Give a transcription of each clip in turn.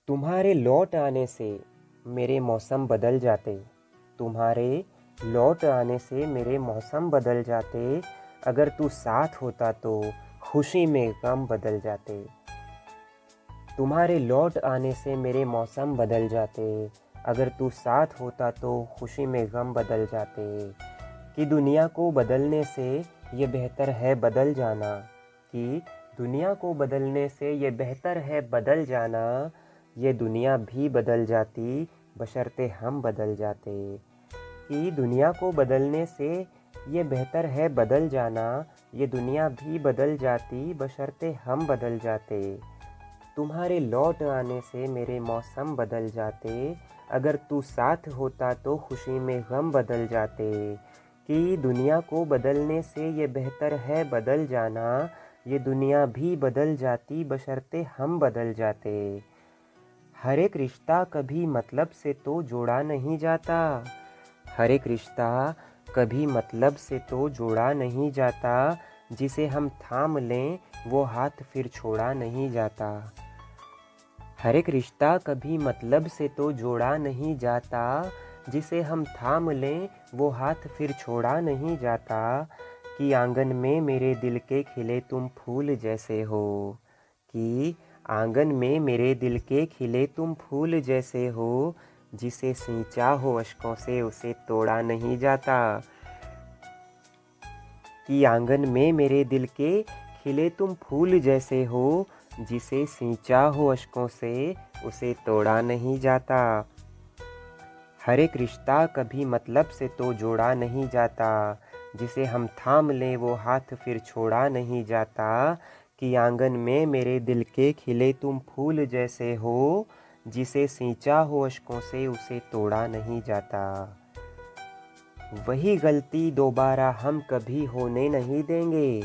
तुम्हारे लौट आने से मेरे मौसम बदल जाते। तुम्हारे लौट आने से मेरे मौसम बदल जाते। अगर तू साथ होता तो खुशी में गम बदल जाते। तुम्हारे लौट आने से मेरे मौसम बदल जाते। अगर तू साथ होता तो खुशी में गम बदल जाते। कि दुनिया को बदलने से ये बेहतर है बदल जाना। कि दुनिया को बदलने से ये बेहतर है बदल जाना। ये दुनिया भी बदल जाती बशर्ते हम बदल जाते। कि दुनिया को बदलने से ये बेहतर है बदल जाना। ये दुनिया भी बदल जाती बशर्ते हम बदल जाते। तुम्हारे लौट आने से मेरे मौसम बदल जाते। अगर तू साथ होता तो खुशी में गम बदल जाते। कि दुनिया को बदलने से ये बेहतर है बदल जाना। ये दुनिया भी बदल जाती बशर्ते हम बदल जाते। हर एक रिश्ता कभी मतलब से तो जोड़ा नहीं जाता। हर एक रिश्ता कभी मतलब से तो जोड़ा नहीं जाता। जिसे हम थाम लें वो हाथ फिर छोड़ा नहीं जाता। हर एक रिश्ता कभी मतलब से तो जोड़ा नहीं जाता। जिसे हम थाम लें वो हाथ फिर छोड़ा नहीं जाता। कि आंगन में मेरे दिल के खिले तुम फूल जैसे हो। कि आंगन में मेरे दिल के खिले तुम फूल जैसे हो। जिसे सींचा हो अश्कों से उसे तोड़ा नहीं जाता। कि आंगन में मेरे दिल के खिले तुम फूल जैसे हो। जिसे सींचा हो अश्कों से उसे तोड़ा नहीं जाता। हर एक रिश्ता कभी मतलब से तो जोड़ा नहीं जाता। जिसे हम थाम लें वो हाथ फिर छोड़ा नहीं जाता। कि आंगन में मेरे दिल के खिले तुम फूल जैसे हो। जिसे सींचा हो अश्कों से उसे तोड़ा नहीं जाता। वही गलती दोबारा हम कभी होने नहीं देंगे।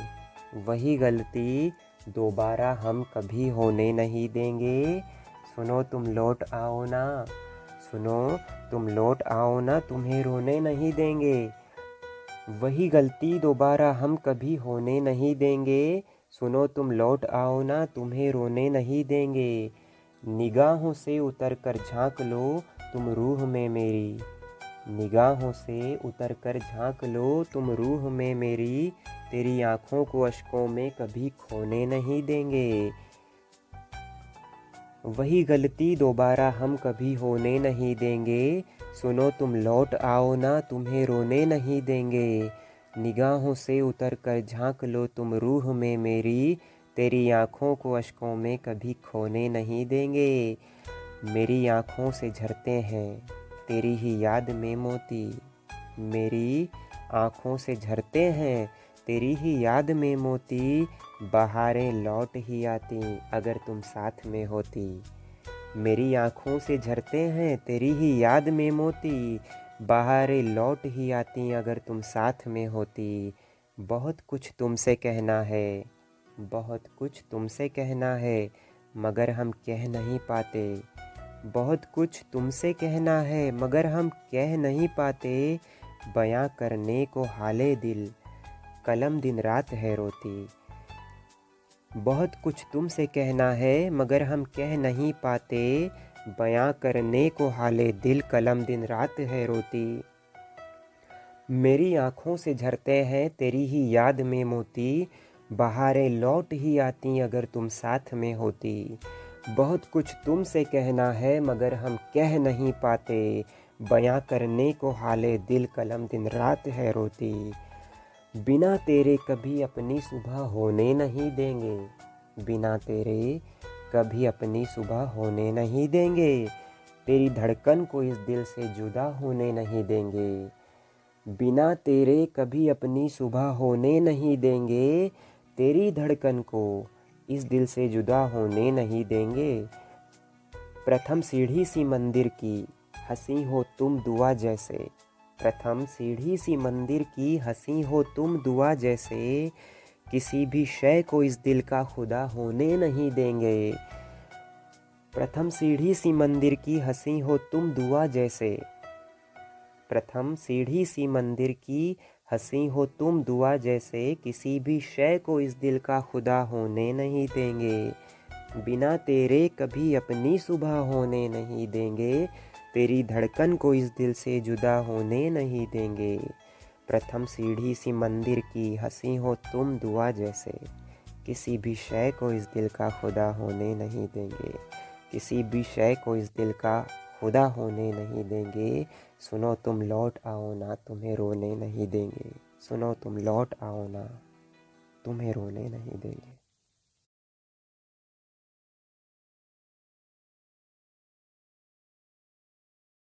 वही गलती दोबारा हम कभी होने नहीं देंगे। सुनो तुम लौट आओ ना। सुनो तुम लौट आओ ना तुम्हें रोने नहीं देंगे। वही गलती दोबारा हम कभी होने नहीं देंगे। सुनो तुम लौट आओ ना तुम्हें रोने नहीं देंगे। निगाहों से उतर कर झांक लो तुम रूह में मेरी। निगाहों से उतर कर झांक लो तुम रूह में मेरी। तेरी आँखों को अश्कों में कभी खोने नहीं देंगे। वही गलती दोबारा हम कभी होने नहीं देंगे। सुनो तुम लौट आओ ना तुम्हें रोने नहीं देंगे। निगाहों से उतर कर झांक लो तुम रूह में मेरी। तेरी आँखों को अश्कों में कभी खोने नहीं देंगे। मेरी आँखों से झरते हैं तेरी ही याद में मोती। मेरी आँखों से झरते हैं तेरी ही याद में मोती। बहारें लौट ही आती अगर तुम साथ में होती। मेरी आँखों से झरते हैं तेरी ही याद में मोती। बहारें लौट ही आती अगर तुम साथ में होती। बहुत कुछ तुमसे कहना है। बहुत कुछ तुमसे कहना है मगर हम कह नहीं पाते। बहुत कुछ तुमसे कहना है मगर हम कह नहीं पाते। बयां करने को हाले दिल कलम दिन रात है रोती। बहुत कुछ तुमसे कहना है मगर हम कह नहीं पाते। बयां करने को हाले दिल कलम दिन रात है रोती। मेरी आँखों से झरते हैं तेरी ही याद में मोती। बहारें लौट ही आती अगर तुम साथ में होती। बहुत कुछ तुमसे कहना है मगर हम कह नहीं पाते। बयां करने को हाले दिल कलम दिन रात है रोती। बिना तेरे कभी अपनी सुबह होने नहीं देंगे। बिना तेरे कभी अपनी सुबह होने नहीं देंगे। तेरी धड़कन को इस दिल से जुदा होने नहीं देंगे। बिना तेरे कभी अपनी सुबह होने नहीं देंगे। तेरी धड़कन को इस दिल से जुदा होने नहीं देंगे। प्रथम सीढ़ी सी मंदिर की हंसी हो तुम दुआ जैसे। प्रथम सीढ़ी सी मंदिर की हंसी हो तुम दुआ जैसे। किसी भी शय को इस दिल का खुदा होने नहीं देंगे। प्रथम सीढ़ी सी मंदिर की हंसी हो तुम दुआ जैसे। प्रथम सीढ़ी सी मंदिर की हंसी हो तुम दुआ जैसे। किसी भी शय को इस दिल का खुदा होने नहीं देंगे। बिना तेरे कभी अपनी सुबह होने नहीं देंगे, तेरी धड़कन को इस दिल से जुदा होने नहीं देंगे। प्रथम सीढ़ी सी मंदिर की हंसी हो तुम दुआ जैसे, किसी भी शय को इस दिल का खुदा होने नहीं देंगे, किसी भी शय को इस दिल का खुदा होने नहीं देंगे। सुनो तुम लौट आओ ना, तुम्हें रोने नहीं देंगे। सुनो तुम लौट आओ ना, तुम्हें रोने नहीं देंगे।